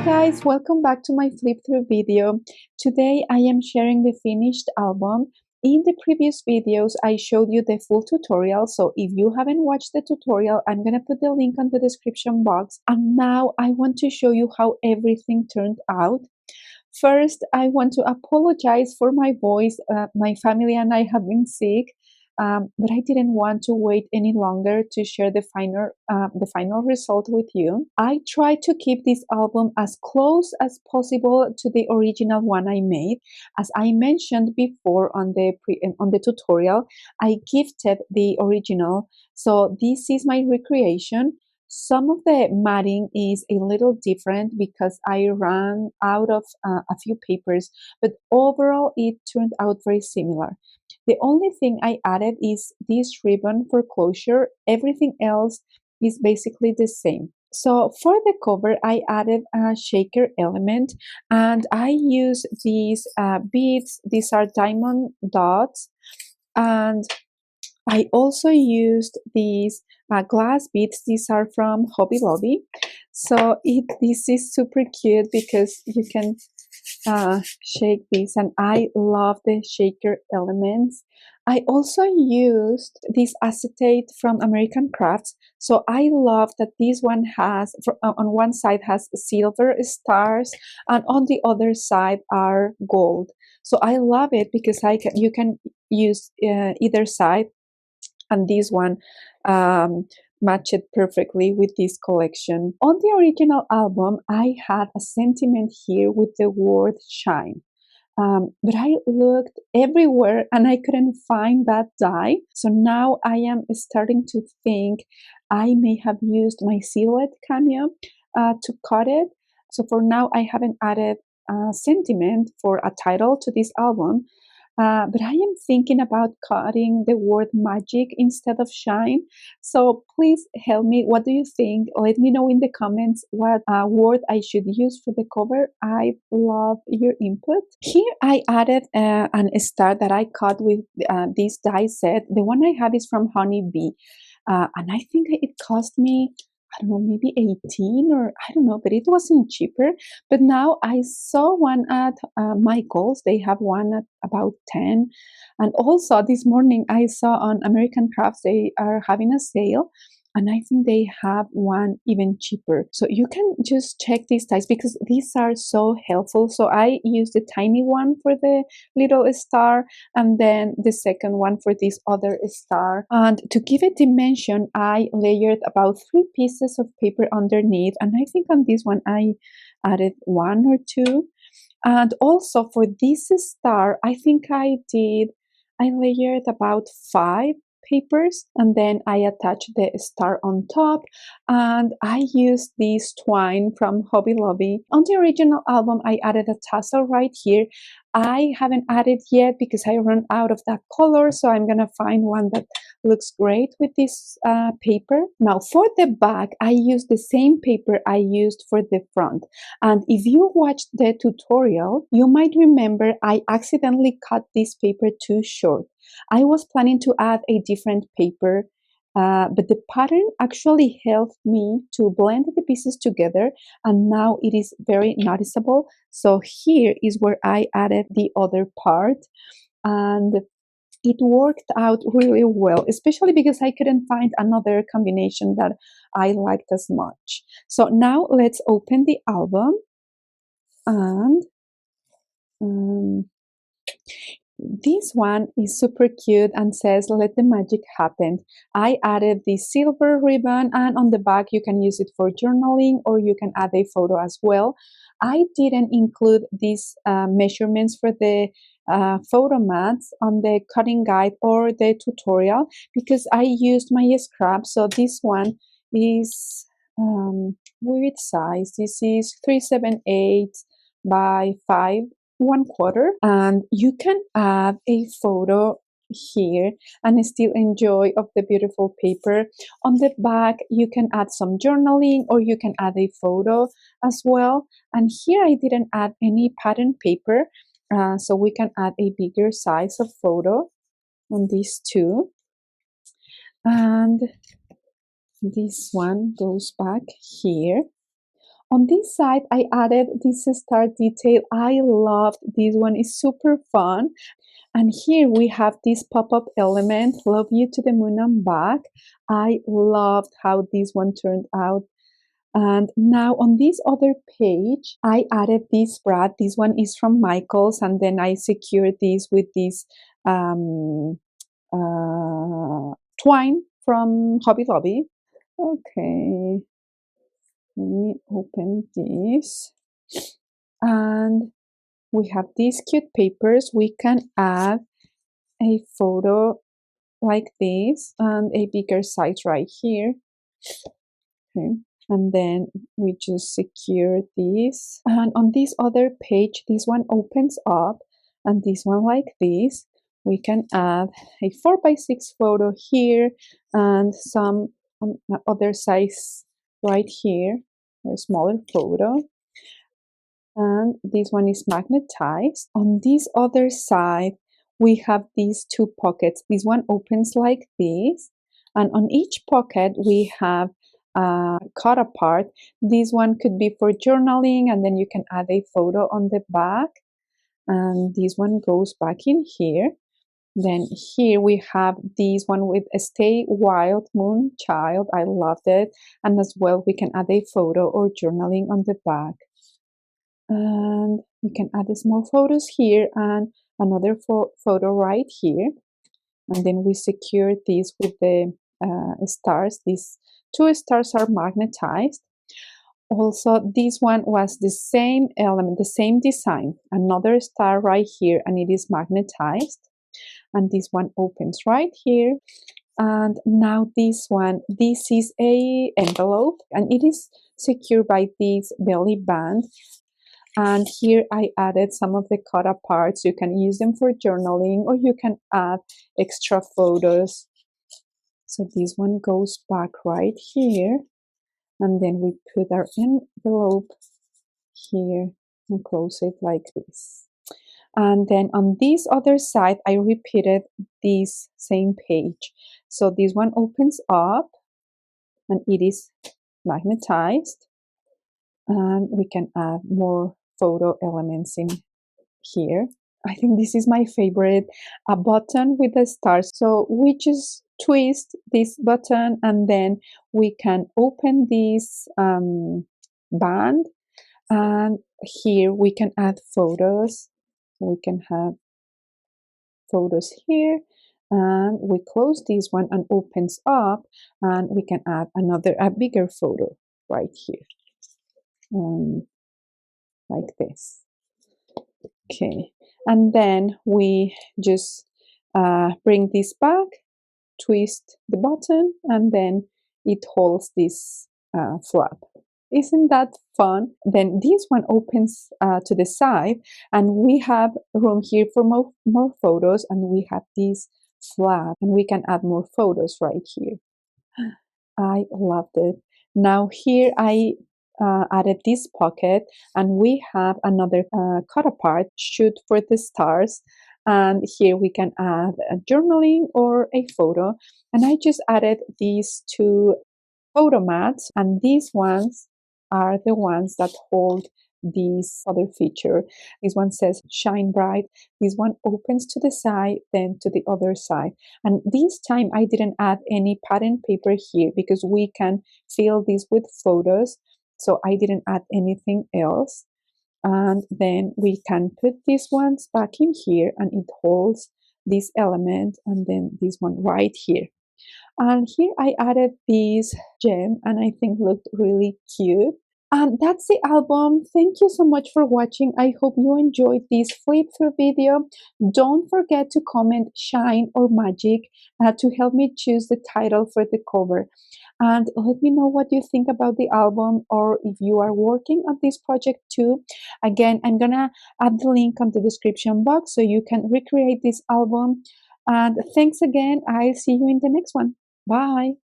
guys, welcome back to my flip through video. Today I am sharing the finished album. In the previous videos I showed you the full tutorial, so if you haven't watched the tutorial I'm gonna put the link on the description box. And now I want to show you how everything turned out. First, I want to apologize for my voice. My family and I have been sick. But I didn't want to wait any longer to share the final result with you. I tried to keep this album as close as possible to the original one I made. As I mentioned before on the tutorial, I gifted the original, so this is my recreation. Some of the matting is a little different because I ran out of a few papers, but overall it turned out very similar. The only thing I added is this ribbon for closure. Everything else is basically the same. So for the cover, I added a shaker element and I use these beads. These are diamond dots, and I also used these glass beads. These are from Hobby Lobby. So this is super cute because you can shake these, and I love the shaker elements. I also used this acetate from American Crafts. So I love that this one has, on one side has silver stars and on the other side are gold. So I love it because you can use either side, and this one matched perfectly with this collection. On the original album, I had a sentiment here with the word shine. But I looked everywhere and I couldn't find that die. So now I am starting to think I may have used my silhouette cameo to cut it. So for now, I haven't added a sentiment for a title to this album. But I am thinking about cutting the word magic instead of shine. So please help me. What do you think? Let me know in the comments what word I should use for the cover. I love your input. Here I added an star that I cut with this die set. The one I have is from Honey Bee. And I think it cost me, I don't know, maybe 18 or I don't know, but it wasn't cheaper. But now I saw one at Michael's. They have one at about 10. And also this morning I saw on American Crafts, they are having a sale. And I think they have one even cheaper. So you can just check these ties because these are so helpful. So I used the tiny one for the little star and then the second one for this other star. And to give it dimension, I layered about 3 pieces of paper underneath. And I think on this one I added 1 or 2. And also for this star, I think I layered about 5 papers, and then I attached the star on top, and I used this twine from Hobby Lobby. On the original album I added a tassel right here. I haven't added yet because I ran out of that color, so I'm gonna find one that looks great with this paper. Now for the back, I used the same paper I used for the front, and if you watched the tutorial you might remember I accidentally cut this paper too short. I was planning to add a different paper, but the pattern actually helped me to blend the pieces together, and now it is very noticeable. So here is where I added the other part, and it worked out really well, especially because I couldn't find another combination that I liked as much. So now let's open the album, and this one is super cute and says, "Let the magic happen." I added the silver ribbon, and on the back you can use it for journaling or you can add a photo as well. I didn't include these measurements for the photo mats on the cutting guide or the tutorial because I used my scrap. So this one is weird size. This is 378 by 5 1/4, and you can add a photo here and still enjoy of the beautiful paper. On the back you can add some journaling or you can add a photo as well, and here I didn't add any pattern paper, so we can add a bigger size of photo on these two, and this one goes back here. On this side, I added this star detail. I loved this one. It's super fun. And here we have this pop-up element, Love You to the Moon and Back. I loved how this one turned out. And now on this other page, I added this brad. This one is from Michaels, and then I secured this with this twine from Hobby Lobby. Okay, let me open this. And we have these cute papers. We can add a photo like this and a bigger size right here. Okay. And then we just secure this. And on this other page, this one opens up, and this one like this. We can add a 4x6 photo here and some other size right here, a smaller photo. And this one is magnetized. On this other side, we have these two pockets. This one opens like this, and on each pocket we have cut apart. This one could be for journaling, and then you can add a photo on the back, and this one goes back in here. Then here we have this one with a Stay Wild Moon Child. I loved it. And as well, we can add a photo or journaling on the back. And we can add the small photos here and another photo right here. And then we secure this with the stars. These two stars are magnetized. Also, this one was the same element, the same design. Another star right here, and it is magnetized. And this one opens right here. And now this one, this is a envelope, and it is secured by this belly band. And here I added some of the cut aparts. You can use them for journaling, or you can add extra photos. So this one goes back right here. And then we put our envelope here and close it like this. And then on this other side, I repeated this same page. So this one opens up, and it is magnetized. And we can add more photo elements in here. I think this is my favorite, a button with a star. So we just twist this button, and then we can open this band, and here we can add photos. We can have photos here, and we close this one and opens up, and we can add a bigger photo right here, like this. Okay, and then we just bring this back, twist the button, and then it holds this flap. Isn't that fun? Then this one opens to the side, and we have room here for more photos, and we have this flap, and we can add more photos right here. I loved it. Now here I added this pocket, and we have another cut apart shoot for the stars, and here we can add a journaling or a photo, and I just added these two photo mats, and these ones are the ones that hold this other feature. This one says shine bright. This one opens to the side, then to the other side. And this time I didn't add any pattern paper here because we can fill this with photos. So I didn't add anything else. And then we can put these ones back in here, and it holds this element, and then this one right here. And here I added this gem, and I think looked really cute. And that's the album. Thank you so much for watching. I hope you enjoyed this flip through video. Don't forget to comment shine or magic to help me choose the title for the cover. And let me know what you think about the album, or if you are working on this project too. Again, I'm gonna add the link on the description box so you can recreate this album. And thanks again. I'll see you in the next one. Bye.